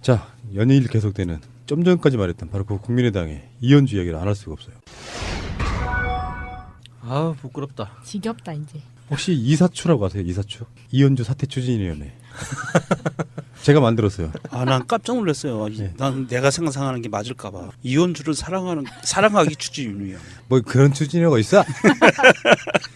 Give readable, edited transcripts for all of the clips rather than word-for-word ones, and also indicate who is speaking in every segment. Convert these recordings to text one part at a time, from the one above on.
Speaker 1: 자, 연일 계속되는 좀 전까지 말했던 바로 그 국민의당의 이현주 이야기를 안 할 수가 없어요.
Speaker 2: 아 부끄럽다.
Speaker 3: 지겹다 이제.
Speaker 1: 혹시 이사추라고 아세요? 이사추? 이현주 사퇴 추진위원회. 제가 만들었어요.
Speaker 4: 아, 난 깜짝 놀랐어요.
Speaker 1: 네.
Speaker 4: 난 내가 상상하는 게 맞을까봐. 이현주를 사랑하기 추진위원.
Speaker 1: 뭐 그런 추진위가 있어?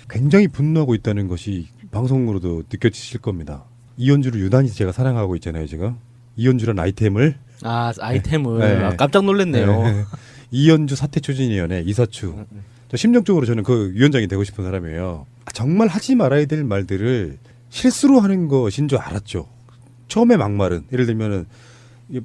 Speaker 1: 굉장히 분노하고 있다는 것이 방송으로도 느껴지실 겁니다. 이현주를 유난히 제가 사랑하고 있잖아요, 지금. 이현주란 아이템을.
Speaker 2: 아 아이템을
Speaker 1: 네.
Speaker 2: 아, 깜짝 놀랐네요.
Speaker 1: 네. 이현주 사퇴 추진위원회 이사추. 저 심정적으로 저는 그 위원장이 되고 싶은 사람이에요. 정말 하지 말아야 될 말들을 실수로 하는 것인 줄 알았죠. 처음에 막말은 예를 들면은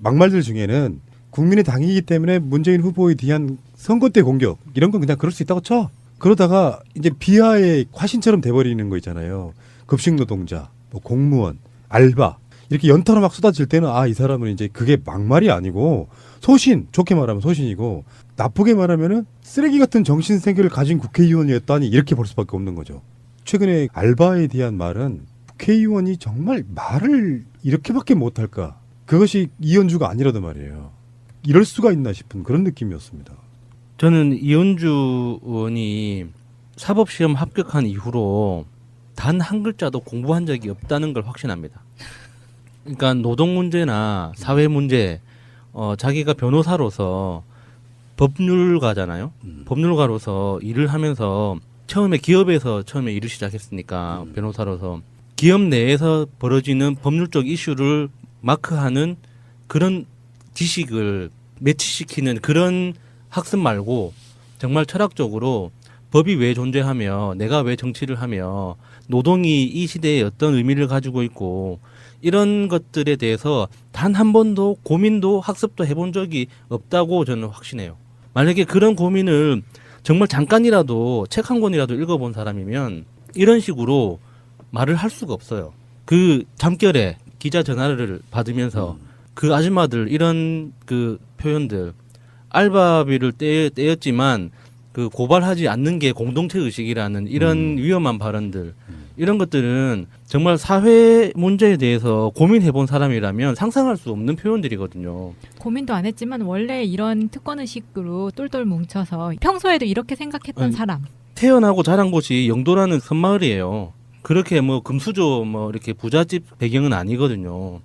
Speaker 1: 막말들 중에는 국민의 당이기 때문에 문재인 후보에 대한 선거 때 공격 이런 건 그냥 그럴 수 있다고 쳐. 그러다가 이제 비하의 화신처럼 돼버리는 거 있잖아요. 급식 노동자, 뭐 공무원, 알바 이렇게 연타로 막 쏟아질 때는 아, 이 사람은 이제 그게 막말이 아니고 소신, 좋게 말하면 소신이고 나쁘게 말하면은 쓰레기 같은 정신세계를 가진 국회의원이었다니 이렇게 볼 수밖에 없는 거죠. 최근에 알바에 대한 말은 국회의원이 정말 말을 이렇게밖에 못할까? 그것이 이현주가 아니라도 말이에요. 이럴 수가 있나 싶은 그런 느낌이었습니다.
Speaker 2: 저는 이현주 의원이 사법시험 합격한 이후로 단 한 글자도 공부한 적이 없다는 걸 확신합니다. 그러니까 노동 문제나 사회 문제, 자기가 변호사로서 법률가잖아요. 법률가로서 일을 하면서 처음에 기업에서 처음에 일을 시작했으니까 변호사로서 기업 내에서 벌어지는 법률적 이슈를 마크하는 그런 지식을 매치시키는 그런 학습 말고 정말 철학적으로 법이 왜 존재하며 내가 왜 정치를 하며 노동이 이 시대에 어떤 의미를 가지고 있고 이런 것들에 대해서 단 한 번도 고민도 학습도 해본 적이 없다고 저는 확신해요. 만약에 그런 고민을 정말 잠깐이라도 책 한 권이라도 읽어본 사람이면 이런 식으로 말을 할 수가 없어요. 그 잠결에 기자 전화를 받으면서 그 아줌마들 이런 그 표현들 알바비를 떼었지만 그 고발하지 않는 게 공동체 의식이라는 이런 위험한 발언들 이런 것들은 정말 사회 문제에 대해서 고민해본 사람이라면 상상할 수 없는 표현들이거든요.
Speaker 3: 고민도 안 했지만 원래 이런 특권의식으로 똘똘 뭉쳐서 평소에도 이렇게 생각했던 사람.
Speaker 2: 태어나고 자란 곳이 영도라는 섬마을이에요. 그렇게 뭐 금수저 뭐 이렇게 부잣집 배경은 아니거든요.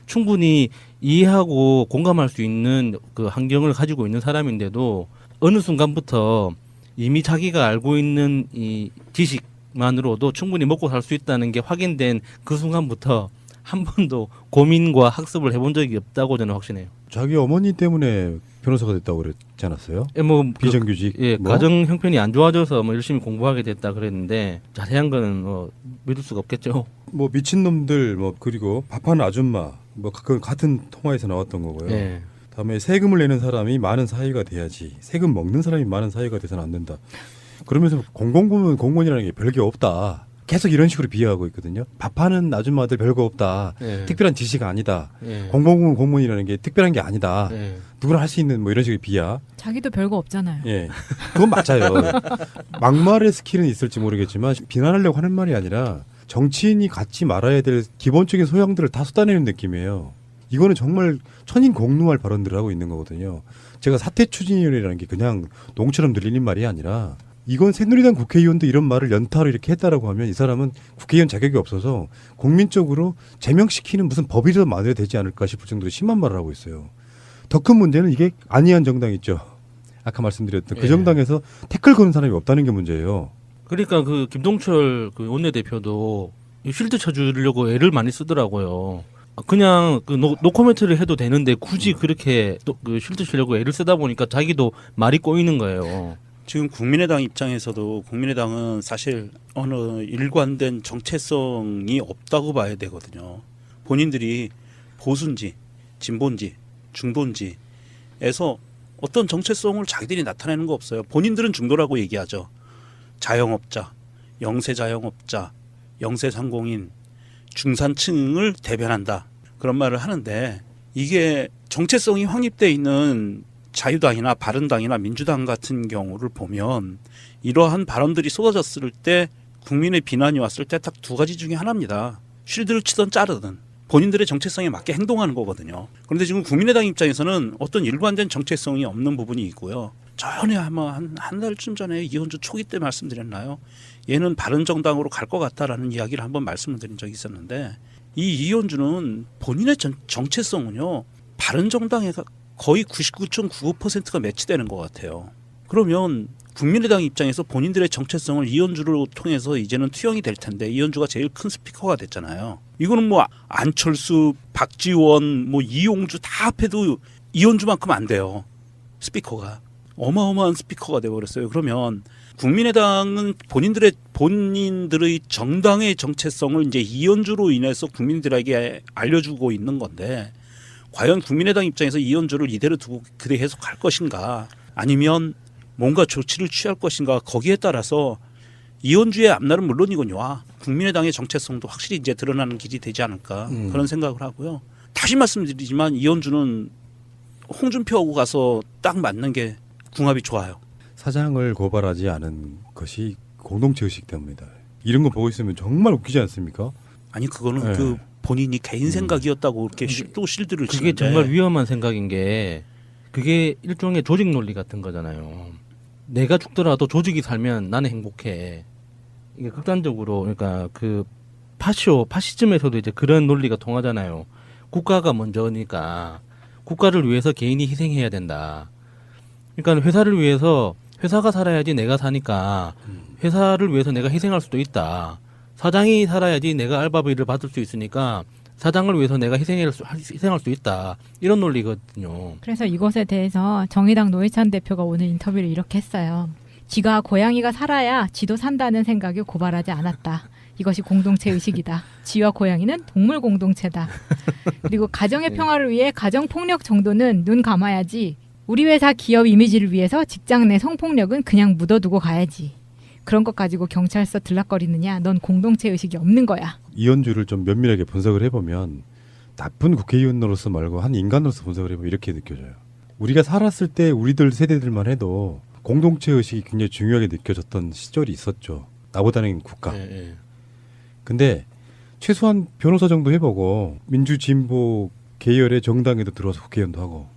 Speaker 2: 충분히 이해하고 공감할 수 있는 그 환경을 가지고 있는 사람인데도 어느 순간부터 이미 자기가 알고 있는 이 지식만으로도 충분히 먹고 살 수 있다는 게 확인된 그 순간부터 한 번도 고민과 학습을 해본 적이 없다고 저는 확신해요.
Speaker 1: 자기 어머니 때문에 변호사가 됐다고 그랬지 않았어요?
Speaker 2: 뭐
Speaker 1: 비정규직.
Speaker 2: 예,
Speaker 1: 뭐?
Speaker 2: 가정 형편이 안 좋아져서 뭐 열심히 공부하게 됐다 그랬는데 자세한 거는 뭐 믿을 수가 없겠죠.
Speaker 1: 뭐 미친놈들 뭐 그리고 밥하는 아줌마 뭐 그건 같은 통화에서 나왔던 거고요.
Speaker 2: 예.
Speaker 1: 다음에 세금을 내는 사람이 많은 사회가 돼야지 세금 먹는 사람이 많은 사회가 돼서는 안 된다. 그러면서 공공부문 공무원이라는 게 별게 없다. 계속 이런 식으로 비하하고 있거든요. 밥하는 아줌마들 별거 없다.
Speaker 2: 예.
Speaker 1: 특별한 지시가 아니다.
Speaker 2: 예.
Speaker 1: 공공부문 공무원이라는 게 특별한 게 아니다.
Speaker 2: 예.
Speaker 1: 누구나 할 수 있는 뭐 이런 식의 비하.
Speaker 3: 자기도 별거 없잖아요.
Speaker 1: 예, 그건 맞아요. 막말의 스킬은 있을지 모르겠지만 비난하려고 하는 말이 아니라 정치인이 갖지 말아야 될 기본적인 소양들을 다 쏟아내는 느낌이에요. 이거는 정말 천인공노할 발언들을 하고 있는 거거든요. 제가 사퇴 추진위원회라는 게 그냥 농처럼 들리는 말이 아니라 이건 새누리당 국회의원도 이런 말을 연타로 이렇게 했다라고 하면 이 사람은 국회의원 자격이 없어서 국민적으로 제명시키는 무슨 법이라도 만들어야 되지 않을까 싶을 정도로 심한 말을 하고 있어요. 더 큰 문제는 이게 안희안 정당 있죠. 아까 말씀드렸던 그
Speaker 2: 예.
Speaker 1: 정당에서 태클 거는 사람이 없다는 게 문제예요.
Speaker 2: 그러니까 그 김동철 그 원내대표도 이 쉴드 쳐주려고 애를 많이 쓰더라고요. 그냥 그 노코멘트를 해도 되는데 굳이 그렇게 또 그 쉴드 치려고 애를 쓰다 보니까 자기도 말이 꼬이는 거예요.
Speaker 4: 지금 국민의당 입장에서도 국민의당은 사실 어느 일관된 정체성이 없다고 봐야 되거든요. 본인들이 보수인지 진보인지 중도인지에서 어떤 정체성을 자기들이 나타내는 거 없어요. 본인들은 중도라고 얘기하죠. 자영업자, 영세자영업자, 영세상공인, 중산층을 대변한다. 그런 말을 하는데 이게 정체성이 확립되어 있는 자유당이나 바른당이나 민주당 같은 경우를 보면 이러한 발언들이 쏟아졌을 때 국민의 비난이 왔을 때 딱 두 가지 중에 하나입니다. 쉴드를 치든 자르든. 본인들의 정체성에 맞게 행동하는 거거든요. 그런데 지금 국민의당 입장에서는 어떤 일관된 정체성이 없는 부분이 있고요. 전에 아마 한 달쯤 전에 이현주 초기 때 말씀드렸나요? 얘는 바른정당으로 갈 것 같다라는 이야기를 한번 말씀을 드린 적이 있었는데 이 이현주는 본인의 정체성은요. 바른정당에 거의 99.99%가 매치되는 것 같아요. 그러면 국민의당 입장에서 본인들의 정체성을 이현주를 통해서 이제는 투영이 될 텐데 이현주가 제일 큰 스피커가 됐잖아요. 이거는 뭐 안철수, 박지원, 뭐 이용주 다 합해도 이현주만큼 안 돼요. 스피커가. 어마어마한 스피커가 되어버렸어요. 그러면 국민의당은 본인들의 정당의 정체성을 이제 이현주로 인해서 국민들에게 알려주고 있는 건데 과연 국민의당 입장에서 이현주를 이대로 두고 그대 해석할 것인가 아니면 뭔가 조치를 취할 것인가 거기에 따라서 이현주의 앞날은 물론이군요. 국민의당의 정체성도 확실히 이제 드러나는 길이 되지 않을까 그런 생각을 하고요. 다시 말씀드리지만 이현주는 홍준표하고 가서 딱 맞는 게 궁합이 좋아요.
Speaker 1: 사장을 고발하지 않은 것이 공동체 의식 때문이다. 이런 거 보고 있으면 정말 웃기지 않습니까?
Speaker 4: 아니 그거는
Speaker 1: 네.
Speaker 4: 그 본인이 개인 생각이었다고 이렇게 또 실드를
Speaker 2: 그게
Speaker 4: 치는데
Speaker 2: 정말 위험한 생각인 게 그게 일종의 조직 논리 같은 거잖아요. 내가 죽더라도 조직이 살면 나는 행복해. 이게 극단적으로 그러니까 그 파시즘에서도 이제 그런 논리가 통하잖아요. 국가가 먼저니까 국가를 위해서 개인이 희생해야 된다. 그러니까 회사를 위해서 회사가 살아야지 내가 사니까 회사를 위해서 내가 희생할 수도 있다. 사장이 살아야지 내가 알바비를 받을 수 있으니까 사장을 위해서 내가 희생할 수 있다. 이런 논리거든요.
Speaker 3: 그래서 이것에 대해서 정의당 노회찬 대표가 오늘 인터뷰를 이렇게 했어요. 지가 고양이가 살아야 지도 산다는 생각에 고발하지 않았다. 이것이 공동체 의식이다. 지와 고양이는 동물 공동체다. 그리고 가정의 평화를 위해 가정폭력 정도는 눈 감아야지. 우리 회사 기업 이미지를 위해서 직장 내 성폭력은 그냥 묻어두고 가야지. 그런 것 가지고 경찰서 들락거리느냐? 넌 공동체 의식이 없는 거야.
Speaker 1: 이현주를 좀 면밀하게 분석을 해보면 나쁜 국회의원으로서 말고 한 인간으로서 분석을 해보면 이렇게 느껴져요. 우리가 살았을 때 우리들 세대들만 해도 공동체 의식이 굉장히 중요하게 느껴졌던 시절이 있었죠. 나보다는 국가.
Speaker 2: 예.
Speaker 1: 근데 최소한 변호사 정도 해보고 민주진보 계열의 정당에도 들어와서 국회의원도 하고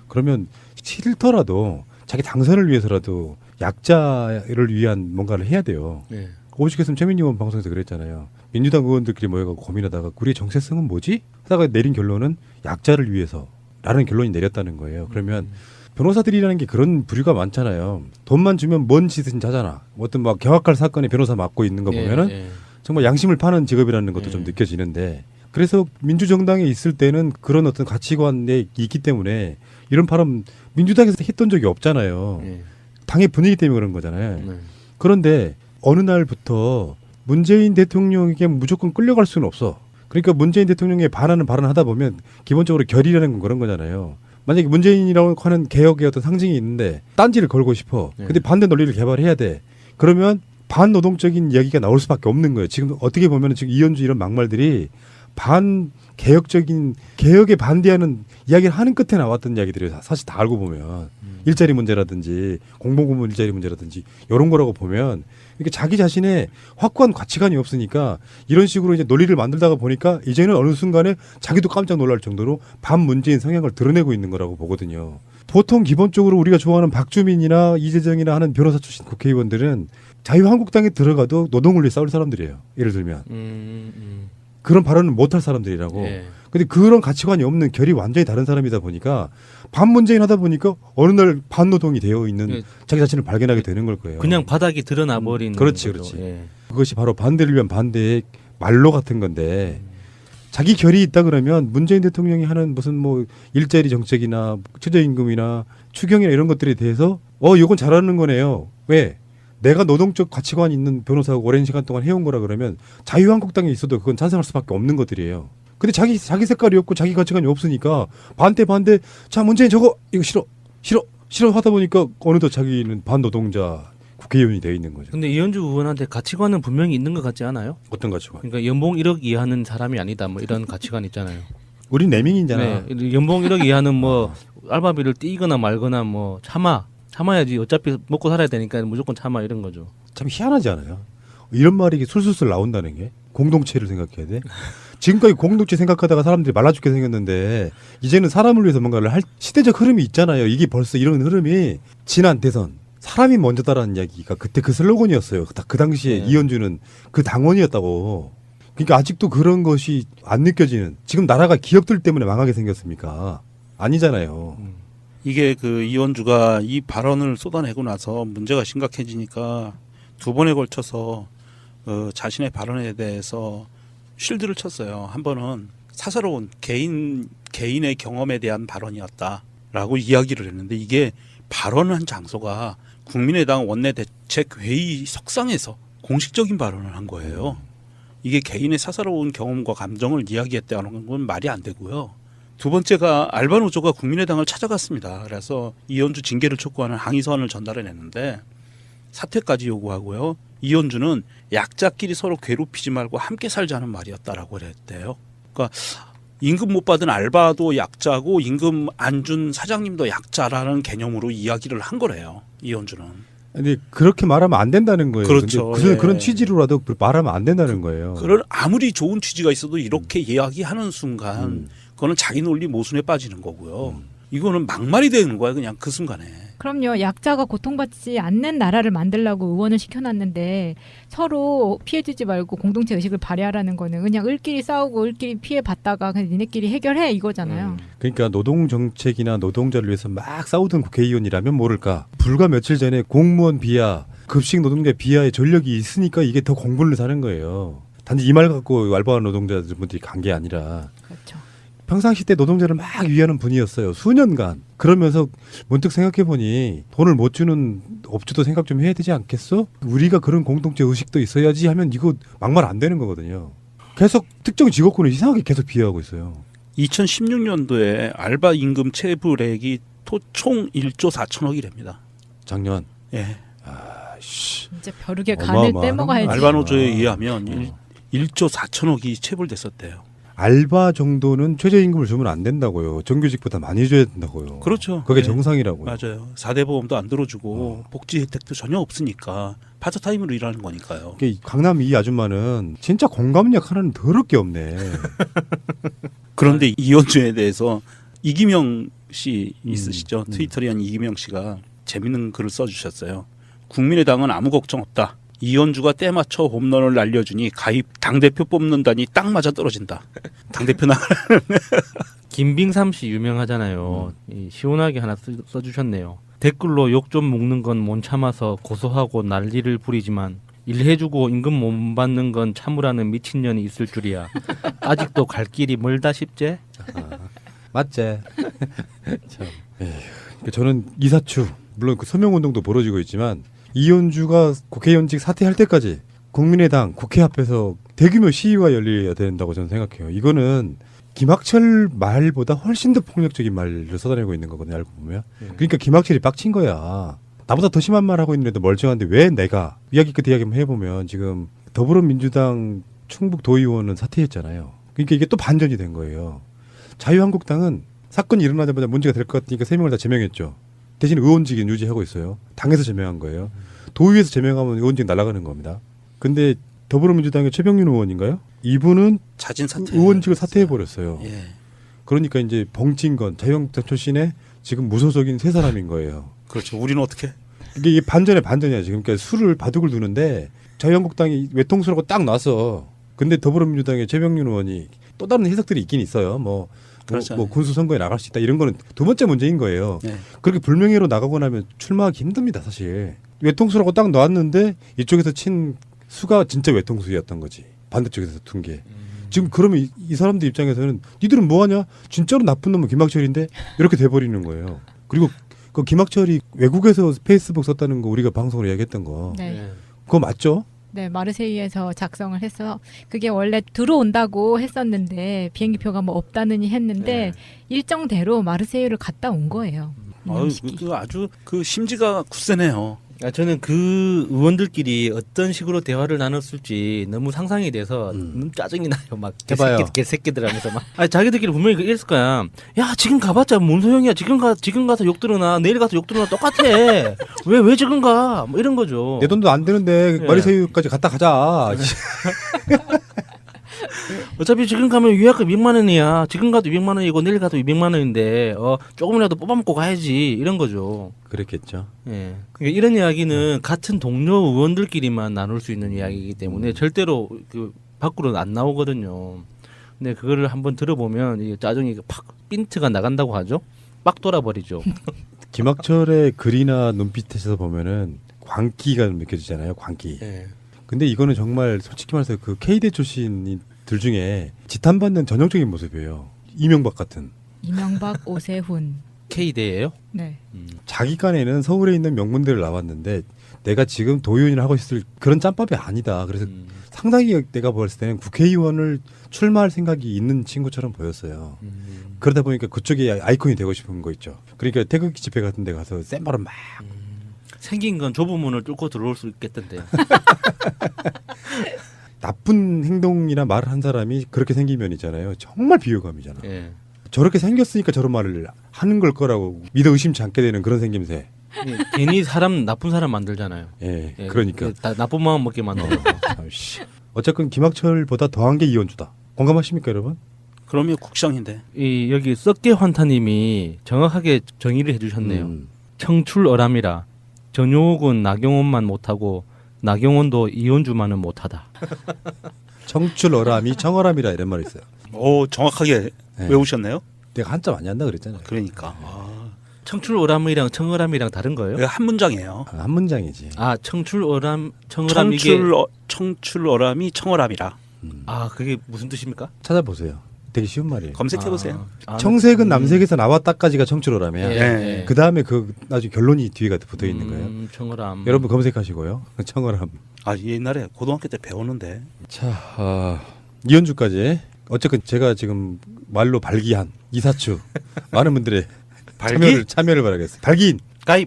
Speaker 1: 그러면 싫더라도 자기 당선을 위해서라도 약자를 위한 뭔가를 해야 돼요.
Speaker 2: 예.
Speaker 1: 오죽했으면 최민희 의원 방송에서 그랬잖아요. 민주당 의원들끼리 모여서 고민하다가 우리의 정체성은 뭐지? 하다가 내린 결론은 약자를 위해서라는 결론이 내렸다는 거예요. 그러면 변호사들이라는 게 그런 부류가 많잖아요. 돈만 주면 뭔 짓은 하잖아. 어떤 막 경악할 사건에 변호사 맡고 있는 거 보면은
Speaker 2: 예.
Speaker 1: 정말 양심을 파는 직업이라는 것도
Speaker 2: 예.
Speaker 1: 좀 느껴지는데 그래서 민주정당에 있을 때는 그런 어떤 가치관에 있기 때문에 이런 발언 민주당에서 했던 적이 없잖아요.
Speaker 2: 예.
Speaker 1: 당의 분위기 때문에 그런 거잖아요.
Speaker 2: 네.
Speaker 1: 그런데 어느 날부터 문재인 대통령에게 무조건 끌려갈 수는 없어. 그러니까 문재인 대통령에 반하는 발언을 하다 보면 기본적으로 결의라는 건 그런 거잖아요. 만약에 문재인이라고 하는 개혁의 어떤 상징이 있는데 딴지를 걸고 싶어. 근데 반대 논리를 개발해야 돼. 그러면 반노동적인 이야기가 나올 수밖에 없는 거예요. 지금 어떻게 보면 지금 이현주 이런 막말들이 반개혁적인 개혁에 반대하는 이야기를 하는 끝에 나왔던 이야기들이 사실 다 알고 보면 일자리 문제라든지 공공부문 일자리 문제라든지 이런 거라고 보면 이렇게 자기 자신의 확고한 가치관이 없으니까 이런 식으로 이제 논리를 만들다가 보니까 이제는 어느 순간에 자기도 깜짝 놀랄 정도로 반문재인 성향을 드러내고 있는 거라고 보거든요. 보통 기본적으로 우리가 좋아하는 박주민이나 이재정이나 하는 변호사 출신 국회의원들은 자유한국당에 들어가도 노동을 위해 싸울 사람들이에요. 예를 들면. 그런 발언을 못할 사람들이라고.
Speaker 2: 예.
Speaker 1: 근데 그런 가치관이 없는 결이 완전히 다른 사람이다 보니까 반문재인 하다 보니까 어느 날 반노동이 되어 있는
Speaker 2: 예.
Speaker 1: 자기 자신을 발견하게 되는 걸 거예요.
Speaker 2: 그냥 바닥이 드러나 버리는
Speaker 1: 그렇지,
Speaker 2: 거죠.
Speaker 1: 그렇지.
Speaker 2: 예.
Speaker 1: 그것이 바로 반대를 위한 반대의 말로 같은 건데 자기 결이 있다 그러면 문재인 대통령이 하는 무슨 뭐 일자리 정책이나 최저임금이나 추경이나 이런 것들에 대해서 이건 잘하는 거네요. 왜? 내가 노동적 가치관이 있는 변호사하고 오랜 시간 동안 해온 거라 그러면 자유한국당에 있어도 그건 찬성할 수밖에 없는 것들이에요. 근데 자기 색깔이 없고 자기 가치관이 없으니까 반대 자 문재인 저거 이거 싫어 하다 보니까 어느덧 자기는 반노동자 국회의원이 되어 있는 거죠.
Speaker 2: 근데 이현주 의원한테 가치관은 분명히 있는 것 같지 않아요?
Speaker 1: 어떤 가치관?
Speaker 2: 그러니까 연봉 1억 이하는 사람이 아니다. 뭐 이런 가치관 있잖아요.
Speaker 1: 우린 내민이잖아.
Speaker 2: 네, 연봉 1억 이하는 뭐 알바비를 띄거나 말거나 뭐 참아야지. 어차피 먹고 살아야 되니까 무조건 참아 이런 거죠.
Speaker 1: 참 희한하지 않아요? 이런 말이 술술술 나온다는 게 공동체를 생각해야 돼. 지금까지 공동체 생각하다가 사람들이 말라 죽게 생겼는데 이제는 사람을 위해서 뭔가를 할 시대적 흐름이 있잖아요. 이게 벌써 이런 흐름이 지난 대선 사람이 먼저다라는 이야기가 그때 그 슬로건이었어요. 그 당시에
Speaker 2: 네.
Speaker 1: 이현주는 그 당원이었다고. 그러니까 아직도 그런 것이 안 느껴지는. 지금 나라가 기업들 때문에 망하게 생겼습니까? 아니잖아요.
Speaker 4: 이게 그 이현주가 이 발언을 쏟아내고 나서 문제가 심각해지니까 두 번에 걸쳐서 자신의 발언에 대해서 쉴드를 쳤어요. 한 번은 사사로운 개인의 경험에 대한 발언이었다라고 이야기를 했는데 이게 발언한 장소가 국민의당 원내대책회의 석상에서 공식적인 발언을 한 거예요. 이게 개인의 사사로운 경험과 감정을 이야기했다는 건 말이 안 되고요. 두 번째가 알바노조가 국민의당을 찾아갔습니다. 그래서 이현주 징계를 촉구하는 항의서한을 전달해냈는데 사퇴까지 요구하고요. 이현주는 약자끼리 서로 괴롭히지 말고 함께 살자는 말이었다라고 그랬대요. 그러니까 임금 못 받은 알바도 약자고 임금 안 준 사장님도 약자라는 개념으로 이야기를 한 거래요. 이현주는.
Speaker 1: 근데 그렇게 말하면 안 된다는 거예요.
Speaker 4: 그렇죠.
Speaker 1: 근데
Speaker 4: 예.
Speaker 1: 그런 취지로라도 말하면 안 된다는 거예요.
Speaker 4: 그런 아무리 좋은 취지가 있어도 이렇게 이야기하는 순간 그거는 자기 논리 모순에 빠지는 거고요. 이거는 막말이 되는 거야 그냥 그 순간에.
Speaker 3: 그럼요. 약자가 고통받지 않는 나라를 만들라고 의원을 시켜놨는데 서로 피해주지 말고 공동체 의식을 발휘하라는 거는 그냥 을끼리 싸우고 을끼리 피해받다가 그냥 니네끼리 해결해 이거잖아요.
Speaker 1: 그러니까 노동 정책이나 노동자를 위해서 막 싸우던 국회의원이라면 모를까. 불과 며칠 전에 공무원 비하, 급식 노동자 비하의 전력이 있으니까 이게 더 공분을 사는 거예요. 단지 이 말 갖고 알바한 노동자분들이 간 게 아니라
Speaker 3: 그렇죠.
Speaker 1: 평상시 때 노동자를 막 위하는 분이었어요. 수년간. 그러면서 문득 생각해보니 돈을 못 주는 업주도 생각 좀 해야 되지 않겠어? 우리가 그런 공동체 의식도 있어야지 하면 이거 막말 안 되는 거거든요. 계속 특정 직업군을 이상하게 계속 비하하고 있어요.
Speaker 4: 2016년도에 알바 임금 체불액이 총 1조 4천억이랍니다.
Speaker 1: 작년.
Speaker 4: 예.
Speaker 1: 아씨.
Speaker 3: 이제 벼룩의 간을
Speaker 1: 어마어마하는
Speaker 3: 떼먹어야지.
Speaker 1: 거야.
Speaker 4: 알바노조에 의하면 1조 4천억이 체불됐었대요.
Speaker 1: 알바 정도는 최저임금을 주면 안 된다고요. 정규직보다 많이 줘야 된다고요.
Speaker 4: 그렇죠.
Speaker 1: 그게
Speaker 4: 네.
Speaker 1: 정상이라고요.
Speaker 4: 맞아요. 4대 보험도 안 들어주고 복지 혜택도 전혀 없으니까 파트타임으로 일하는 거니까요.
Speaker 1: 이게 강남 이 아줌마는 진짜 공감력 하나는 더럽게 없네.
Speaker 4: 그런데 이현주에 대해서 이기명 씨 있으시죠? 트위터리한 이기명 씨가 재밌는 글을 써주셨어요. 국민의당은 아무 걱정 없다. 이현주가 때맞춰 홈런을 날려주니 가입 당대표 뽑는다니 딱 맞아 떨어진다. 당대표 나가는.
Speaker 2: 김빙삼 씨 유명하잖아요. 이 시원하게 하나 써주셨네요. 댓글로 욕 좀 먹는 건 못 참아서 고소하고 난리를 부리지만 일해주고 임금 못 받는 건 참으라는 미친년이 있을 줄이야. 아직도 갈 길이 멀다 싶제?
Speaker 1: 맞지. 참. 그러니까 저는 이사추 물론 그 서명운동도 벌어지고 있지만 이현주가 국회의원직 사퇴할 때까지 국민의당 국회 앞에서 대규모 시위가 열려야 된다고 저는 생각해요. 이거는 김학철 말보다 훨씬 더 폭력적인 말을 쏟아내고 있는 거거든요. 알고 보면. 그러니까 김학철이 빡친 거야. 나보다 더 심한 말 하고 있는데도 멀쩡한데 왜 내가 이야기 끝에 이야기 한번 해보면 지금 더불어민주당 충북도의원은 사퇴했잖아요. 그러니까 이게 또 반전이 된 거예요. 자유한국당은 사건이 일어나자마자 문제가 될 것 같으니까 3명을 다 제명했죠. 대신 의원직은 유지하고 있어요. 당에서 제명한 거예요. 도의회에서 제명하면 의원직 날아가는 겁니다. 근데 더불어민주당의 최병윤 의원인가요? 이분은
Speaker 4: 자진 사퇴.
Speaker 1: 의원직을 사퇴해버렸어요.
Speaker 4: 예.
Speaker 1: 그러니까 이제 벙친 건 자유한국당 출신의 지금 무소속인 세 사람인 거예요.
Speaker 4: 그렇죠. 우리는 어떻게?
Speaker 1: 이게 반전의 반전이야 지금. 그러니까 수를 바둑을 두는데 자유한국당이 외통수라고 딱 놨어. 근데 더불어민주당의 최병윤 의원이 또 다른 해석들이 있긴 있어요. 뭐 군수 선거에 나갈 수 있다 이런 거는 두 번째 문제인 거예요.
Speaker 4: 네.
Speaker 1: 그렇게 불명예로 나가고 나면 출마하기 힘듭니다 사실. 외통수라고 딱 놨는데 이쪽에서 친 수가 진짜 외통수였던 거지. 반대쪽에서 둔 게. 지금 그러면 이 사람들 입장에서는 니들은 뭐하냐? 진짜로 나쁜 놈은 김학철인데 이렇게 돼버리는 거예요. 그리고 그 김학철이 외국에서 페이스북 썼다는 거 우리가 방송으로 이야기했던 거
Speaker 3: 네.
Speaker 1: 그거 맞죠?
Speaker 3: 네, 마르세유에서 작성을 해서 그게 원래 들어온다고 했었는데 비행기표가 뭐 없다느니 했는데 일정대로 마르세유를 갔다 온 거예요.
Speaker 4: 그 아주 그 심지가 굳세네요.
Speaker 2: 저는 그 의원들끼리 어떤 식으로 대화를 나눴을지 너무 상상이 돼서 너무 짜증이 나요. 막
Speaker 1: 해봐요.
Speaker 2: 개새끼들 하면서 막. 아니, 자기들끼리 분명히 이랬을 거야. 야 지금 가봤자 뭔 소용이야. 지금 가서 욕 들으나 내일 가서 욕 들으나 똑같아. 왜 지금 가? 뭐 이런 거죠.
Speaker 1: 내 돈도 안 드는데
Speaker 2: 예.
Speaker 1: 마리세유까지 갔다 가자.
Speaker 2: 어차피 지금 가면 유약금 200만 원이야. 지금 가도 200만 원이고 내일 가도 200만 원인데 조금이라도 뽑아먹고 가야지 이런 거죠.
Speaker 1: 그랬겠죠.
Speaker 2: 예. 그러니까 이런 이야기는 같은 동료 의원들끼리만 나눌 수 있는 이야기이기 때문에 절대로 그 밖으로는 안 나오거든요. 근데 그거를 한번 들어보면 이게 짜증이 팍 핀트가 나간다고 하죠. 빡 돌아버리죠.
Speaker 1: 김학철의 글이나 눈빛에서 보면은 광기가 느껴지잖아요. 광기.
Speaker 2: 예.
Speaker 1: 근데 이거는 정말 솔직히 말해서 그 K대 출신들 중에 지탄받는 전형적인 모습이에요. 이명박 같은.
Speaker 3: 이명박, 오세훈.
Speaker 2: K대예요?
Speaker 3: 네.
Speaker 1: 자기 간에는 서울에 있는 명문대를 나왔는데 내가 지금 도의원을 하고 있을 그런 짬밥이 아니다. 그래서 상당히 내가 봤을 때는 국회의원을 출마할 생각이 있는 친구처럼 보였어요. 그러다 보니까 그쪽에 아이콘이 되고 싶은 거 있죠. 그러니까 태극기 집회 같은 데 가서 센 발음 막
Speaker 2: 생긴 건 좁은 문을 뚫고 들어올 수 있겠던데요.
Speaker 1: 나쁜 행동이나 말을 한 사람이 그렇게 생기면 있잖아요. 정말 비호감이잖아.
Speaker 2: 예.
Speaker 1: 저렇게 생겼으니까 저런 말을 하는 걸 거라고 믿어 의심치 않게 되는 그런 생김새.
Speaker 2: 예, 괜히 사람 나쁜 사람 만들잖아요.
Speaker 1: 예,
Speaker 2: 예,
Speaker 1: 그러니까.
Speaker 2: 다 나쁜 마음 먹게 만들어서.
Speaker 1: 아이씨. 어쨌건 김학철보다 더한 게 이현주다. 공감하십니까, 여러분?
Speaker 4: 그러면 국정인데.
Speaker 2: 이 여기 썩게 환타님이 정확하게 정의를 해주셨네요. 청출어람이라 전용욱은 나경원만 못하고 나경원도 이현주만은 못하다.
Speaker 1: 청출어람이 청어람이라 이런 말이 있어요.
Speaker 4: 오, 정확하게
Speaker 1: 네.
Speaker 4: 외우셨네요.
Speaker 1: 내가 한자 많이 한다 그랬잖아요.
Speaker 4: 그러니까
Speaker 2: 청출어람이랑 청어람이랑 다른 거예요?
Speaker 4: 이거 한 문장이에요.
Speaker 1: 한 문장이지.
Speaker 2: 아 청출어람 청어람 이게
Speaker 4: 청출어람이 청어람이라
Speaker 2: 아 그게 무슨 뜻입니까?
Speaker 1: 찾아보세요. 되게 쉬운 말이에요.
Speaker 4: 검색해 보세요.
Speaker 1: 청색은 남색에서 나왔다까지가 청출어람이야.
Speaker 2: 예,
Speaker 4: 네.
Speaker 2: 예.
Speaker 1: 그 다음에 그 나중에 결론이 뒤에가 붙어 있는 거예요.
Speaker 2: 청어람.
Speaker 1: 여러분 검색하시고요. 청어람.
Speaker 4: 아 옛날에 고등학교 때 배웠는데.
Speaker 1: 자, 이현주까지. 어쨌든 제가 지금 말로 발기한 이사추 많은 분들의
Speaker 4: 발기?
Speaker 1: 참여를 바라겠습니다. 발기인.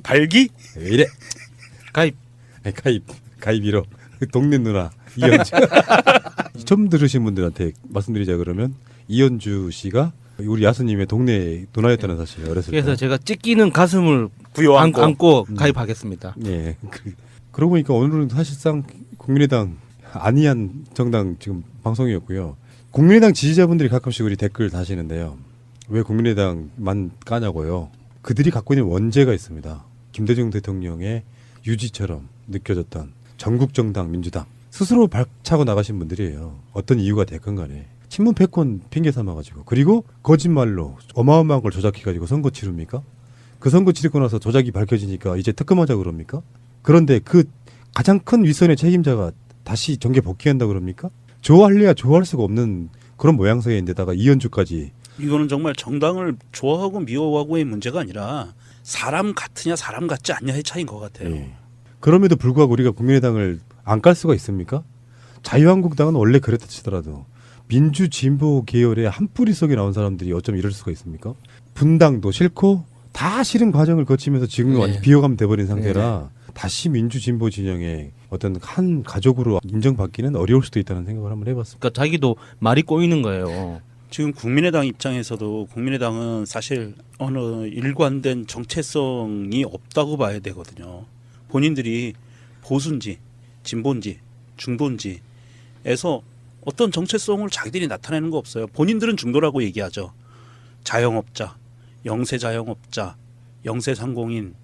Speaker 4: 발기?
Speaker 1: 왜 이래?
Speaker 2: 가입.
Speaker 1: 가입 1호. 동네 누나 이현주. 처음 들으신 분들한테 말씀드리자 그러면 이현주 씨가 우리 야수님의 동네 누나였다는 사실 어렸을 때.
Speaker 2: 그래서 제가 찢기는 가슴을
Speaker 4: 부여안고.
Speaker 2: 안고 가입하겠습니다.
Speaker 1: 예. 그러고 보니까 오늘은 사실상 국민의당 안이한 정당 지금 방송이었고요. 국민의당 지지자분들이 가끔씩 우리 댓글 다시는데요. 왜 국민의당만 까냐고요. 그들이 갖고 있는 원죄가 있습니다. 김대중 대통령의 유지처럼 느껴졌던 전국정당 민주당. 스스로 발차고 나가신 분들이에요. 어떤 이유가 됐건 간에. 친문 패권 핑계 삼아가지고. 그리고 거짓말로 어마어마한 걸 조작해가지고 선거 치릅니까? 그 선거 치르고 나서 조작이 밝혀지니까 이제 특검하자 그럽니까? 그런데 그 가장 큰 윗선의 책임자가 다시 정계 복귀한다 그럽니까? 좋아할래야 좋아할 수가 없는 그런 모양새인데다가 이현주까지.
Speaker 4: 이거는 정말 정당을 좋아하고 미워하고의 문제가 아니라 사람 같으냐 사람 같지 않냐의 차이인 것 같아요.
Speaker 1: 예. 그럼에도 불구하고 우리가 국민의당을 안 깔 수가 있습니까? 자유한국당은 원래 그랬다 치더라도 민주진보 계열의 한 뿌리 속에 나온 사람들이 어쩜 이럴 수가 있습니까? 분당도 싫고 다 싫은 과정을 거치면서 지금 완전 비호감 돼버린 상태라 다시 민주진보 진영의 어떤 한 가족으로 인정받기는 어려울 수도 있다는 생각을 한번 해봤습니다.
Speaker 2: 그러니까 자기도 말이 꼬이는 거예요.
Speaker 4: 지금 국민의당 입장에서도 국민의당은 사실 어느 일관된 정체성이 없다고 봐야 되거든요. 본인들이 보수인지 진보인지 중도인지에서 어떤 정체성을 자기들이 나타내는 거 없어요. 본인들은 중도라고 얘기하죠. 자영업자, 영세자영업자, 영세상공인,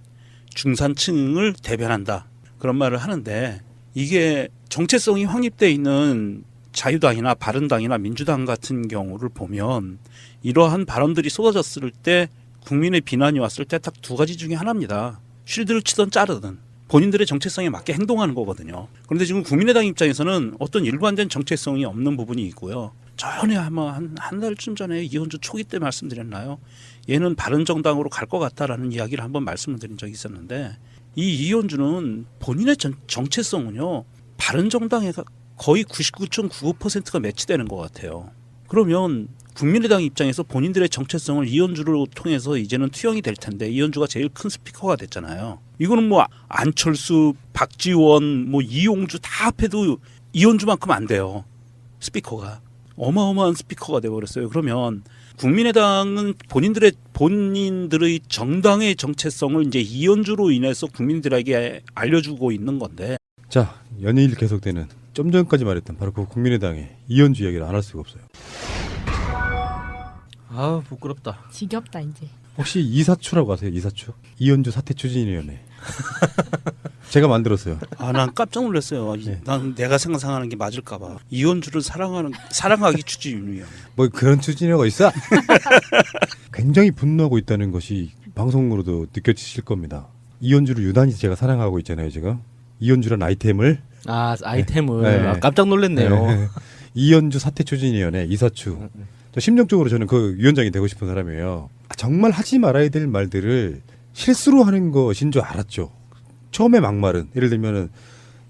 Speaker 4: 중산층을 대변한다. 그런 말을 하는데 이게 정체성이 확립되어 있는 자유당이나 바른당이나 민주당 같은 경우를 보면 이러한 발언들이 쏟아졌을 때 국민의 비난이 왔을 때 딱 두 가지 중에 하나입니다. 쉴드를 치든 자르든 본인들의 정체성에 맞게 행동하는 거거든요. 그런데 지금 국민의당 입장에서는 어떤 일관된 정체성이 없는 부분이 있고요. 전에 아마 한 달쯤 전에 이현주 초기 때 말씀드렸나요? 얘는 바른정당으로 갈 것 같다라는 이야기를 한번 말씀을 드린 적이 있었는데 이 이현주는 본인의 정체성은요. 바른정당에 거의 99.95%가 매치되는 것 같아요. 그러면 국민의당 입장에서 본인들의 정체성을 이현주를 통해서 이제는 투영이 될 텐데 이현주가 제일 큰 스피커가 됐잖아요. 이거는 뭐 안철수, 박지원, 뭐 이용주 다 합해도 이현주만큼 안 돼요. 스피커가. 어마어마한 스피커가 돼버렸어요. 그러면 국민의당은 본인들의 정당의 정체성을 이제 이현주로 인해서 국민들에게 알려주고 있는 건데
Speaker 1: 자, 연일 계속되는 좀 전까지 말했던 바로 그 국민의당의 이현주 이야기를 안 할 수가 없어요.
Speaker 2: 아 부끄럽다.
Speaker 3: 지겹다 이제.
Speaker 1: 혹시 이사추라고 아세요? 이사추? 이현주 사퇴 추진위원회. 제가 만들었어요.
Speaker 4: 아, 난 깜짝 놀랐어요.
Speaker 1: 네.
Speaker 4: 난 내가 상상하는 게 맞을까봐. 이현주를 사랑하기 추진위원.
Speaker 1: 뭐 그런 추진위가 있어? 굉장히 분노하고 있다는 것이 방송으로도 느껴지실 겁니다. 이현주를 유난히 제가 사랑하고 있잖아요, 지금. 이현주란 아이템을.
Speaker 2: 아 아이템을
Speaker 1: 네.
Speaker 2: 아, 깜짝 놀랐네요.
Speaker 1: 네. 이현주 사퇴 추진위원회 이사추. 저 심정적으로 저는 그 위원장이 되고 싶은 사람이에요. 정말 하지 말아야 될 말들을 실수로 하는 것인 줄 알았죠. 처음에 막말은 예를 들면은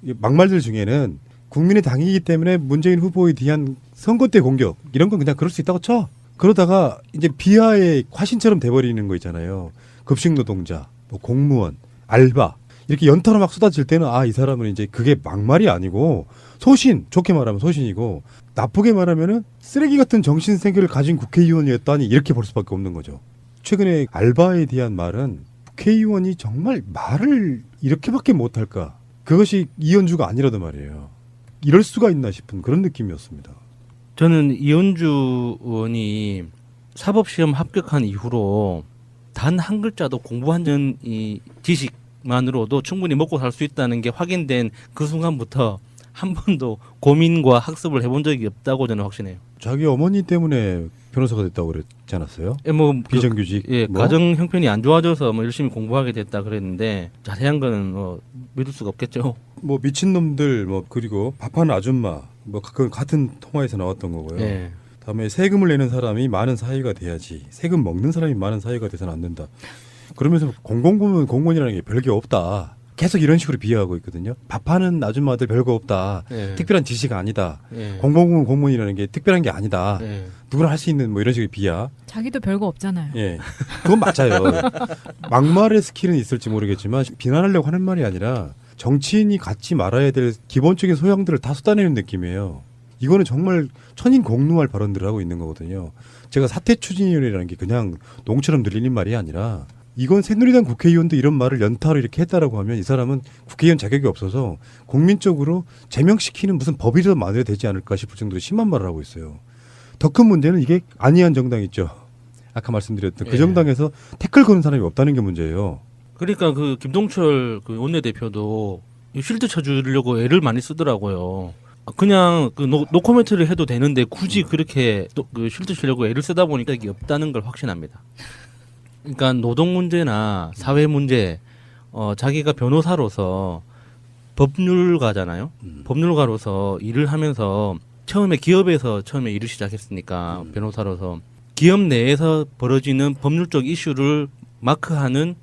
Speaker 1: 이 막말들 중에는 국민의 당이기 때문에 문재인 후보에 대한 선거 때 공격 이런 건 그냥 그럴 수 있다고 쳐. 그러다가 이제 비하의 화신처럼 돼버리는 거 있잖아요. 급식 노동자, 뭐 공무원, 알바 이렇게 연타로 막 쏟아질 때는 아, 이 사람은 이제 그게 막말이 아니고 소신, 좋게 말하면 소신이고 나쁘게 말하면은 쓰레기 같은 정신 세계를 가진 국회의원이었다니 이렇게 볼 수밖에 없는 거죠. 최근에 알바에 대한 말은 국회의원이 정말 말을 이렇게밖에 못할까? 그것이 이현주가 아니라도 말이에요. 이럴 수가 있나 싶은 그런 느낌이었습니다.
Speaker 2: 저는 이현주 의원이 사법시험 합격한 이후로 단 한 글자도 공부한 이 지식만으로도 충분히 먹고 살 수 있다는 게 확인된 그 순간부터 한 번도 고민과 학습을 해본 적이 없다고 저는 확신해요.
Speaker 1: 자기 어머니 때문에 변호사가 됐다고 그랬지 않았어요?
Speaker 2: 뭐
Speaker 1: 비정규직.
Speaker 2: 예,
Speaker 1: 뭐?
Speaker 2: 가정 형편이 안 좋아져서 뭐 열심히 공부하게 됐다 그랬는데 자세한 거는 믿을 수가 없겠죠.
Speaker 1: 뭐 미친놈들 뭐 그리고 밥하는 아줌마 뭐 그건 같은 통화에서 나왔던 거고요.
Speaker 2: 예.
Speaker 1: 다음에 세금을 내는 사람이 많은 사회가 돼야지 세금 먹는 사람이 많은 사회가 돼서는 안 된다. 그러면서 공공부문 공무원이라는 게 별게 없다. 계속 이런 식으로 비하하고 있거든요. 밥하는 아줌마들 별거 없다.
Speaker 2: 예.
Speaker 1: 특별한 지시가 아니다.
Speaker 2: 예.
Speaker 1: 공공부문 공무원이라는 게 특별한 게 아니다.
Speaker 2: 예.
Speaker 1: 누구나 할 수 있는 뭐 이런 식의 비하.
Speaker 3: 자기도 별거 없잖아요.
Speaker 1: 예, 그건 맞아요. 막말의 스킬은 있을지 모르겠지만 비난하려고 하는 말이 아니라 정치인이 갖지 말아야 될 기본적인 소양들을 다 쏟아내는 느낌이에요. 이거는 정말 천인공노할 발언들을 하고 있는 거거든요. 제가 사퇴 추진위원회라는 게 그냥 농처럼 들리는 말이 아니라 이건 새누리당 국회의원도 이런 말을 연타로 이렇게 했다라고 하면 이 사람은 국회의원 자격이 없어서 국민적으로 제명시키는 무슨 법이라도 만들어야 되지 않을까 싶을 정도로 심한 말을 하고 있어요. 더 큰 문제는 이게 안희한 정당 있죠. 아까 말씀드렸던 그
Speaker 2: 예.
Speaker 1: 정당에서 태클 거는 사람이 없다는 게 문제예요.
Speaker 2: 그러니까 그 김동철 그 원내대표도 이 쉴드 쳐주려고 애를 많이 쓰더라고요. 그냥 그 노코멘트를 해도 되는데 굳이 그렇게 또 그 쉴드 치려고 애를 쓰다 보니까 이게 없다는 걸 확신합니다. 그러니까 노동 문제나 사회 문제, 자기가 변호사로서 법률가잖아요. 법률가로서 일을 하면서 처음에 기업에서 처음에 일을 시작했으니까 변호사로서 기업 내에서 벌어지는 법률적 이슈를 마크하는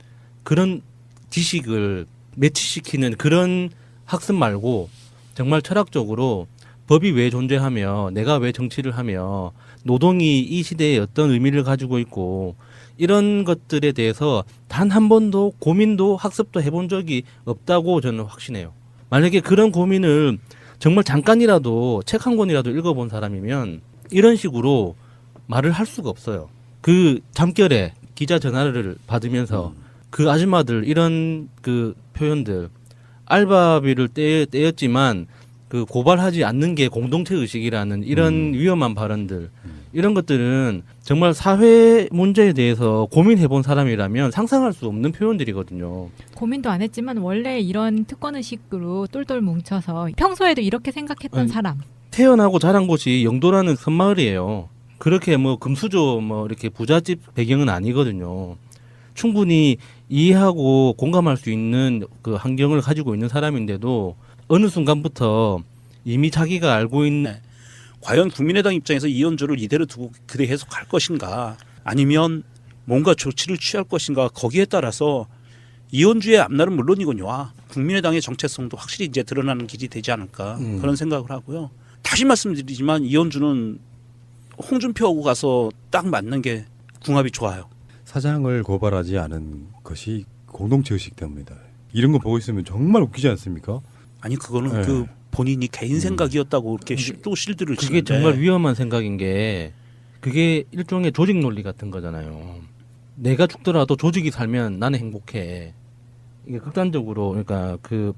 Speaker 2: 그런 지식을 매치시키는 그런 학습 말고 정말 철학적으로 법이 왜 존재하며 내가 왜 정치를 하며 노동이 이 시대에 어떤 의미를 가지고 있고 이런 것들에 대해서 단 한 번도 고민도 학습도 해본 적이 없다고 저는 확신해요. 만약에 그런 고민을 정말 잠깐이라도 책 한 권이라도 읽어본 사람이면 이런 식으로 말을 할 수가 없어요. 그 잠결에 기자 전화를 받으면서 그 아줌마들 이런 그 표현들 알바비를 떼었지만 그 고발하지 않는 게 공동체 의식이라는 이런 위험한 발언들 이런 것들은 정말 사회 문제에 대해서 고민해본 사람이라면 상상할 수 없는 표현들이거든요.
Speaker 3: 고민도 안 했지만 원래 이런 특권의식으로 똘똘 뭉쳐서 평소에도 이렇게 생각했던
Speaker 2: 아니,
Speaker 3: 사람.
Speaker 2: 태어나고 자란 곳이 영도라는 섬마을이에요. 그렇게 뭐 금수저 뭐 이렇게 부잣집 배경은 아니거든요. 충분히 이해하고 공감할 수 있는 그 환경을 가지고 있는 사람인데도 어느 순간부터 이미 자기가 알고 있는
Speaker 4: 네. 과연 국민의당 입장에서 이현주를 이대로 두고 그대 해석할 것인가 아니면 뭔가 조치를 취할 것인가 거기에 따라서 이현주의 앞날은 물론이군요. 국민의당의 정체성도 확실히 이제 드러나는 길이 되지 않을까 그런 생각을 하고요. 다시 말씀드리지만 이현주는 홍준표하고 가서 딱 맞는 게 궁합이 좋아요.
Speaker 1: 사장을 고발하지 않은 것이 공동체 의식 때문이다. 이런 거 보고 있으면 정말 웃기지 않습니까?
Speaker 4: 아니 그거는
Speaker 1: 네.
Speaker 4: 그 본인이 개인 생각이었다고 이렇게 또 실드를
Speaker 2: 그게
Speaker 4: 치는데
Speaker 2: 정말 위험한 생각인 게 그게 일종의 조직 논리 같은 거잖아요. 내가 죽더라도 조직이 살면 나는 행복해. 이게 극단적으로 그러니까 그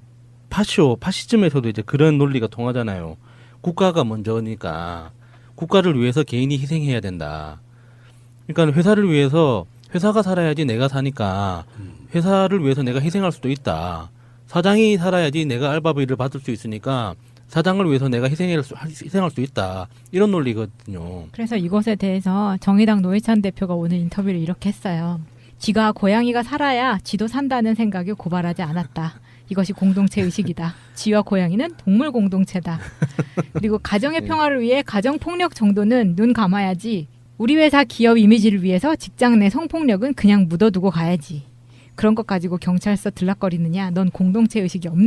Speaker 2: 파시즘에서도 이제 그런 논리가 통하잖아요. 국가가 먼저니까 국가를 위해서 개인이 희생해야 된다. 그러니까 회사를 위해서 회사가 살아야지 내가 사니까 회사를 위해서 내가 희생할 수도 있다. 사장이 살아야지 내가 알바비를 받을 수 있으니까 사장을 위해서 내가 희생할 수 있다. 이런 논리거든요.
Speaker 3: 그래서 이것에 대해서 정의당 노회찬 대표가 오늘 인터뷰를 이렇게 했어요. 쥐가 고양이가 살아야 쥐도 산다는 생각에 고발하지 않았다. 이것이 공동체 의식이다. 쥐와 고양이는 동물 공동체다. 그리고 가정의 평화를 위해 가정폭력 정도는 눈 감아야지. 우리 회사 기업 이미지를 위해서 직장 내 성폭력은 그냥 묻어두고 가야지. 그런 것 가지고 경찰서 들락거리느냐? 넌 공동체 의식이 없는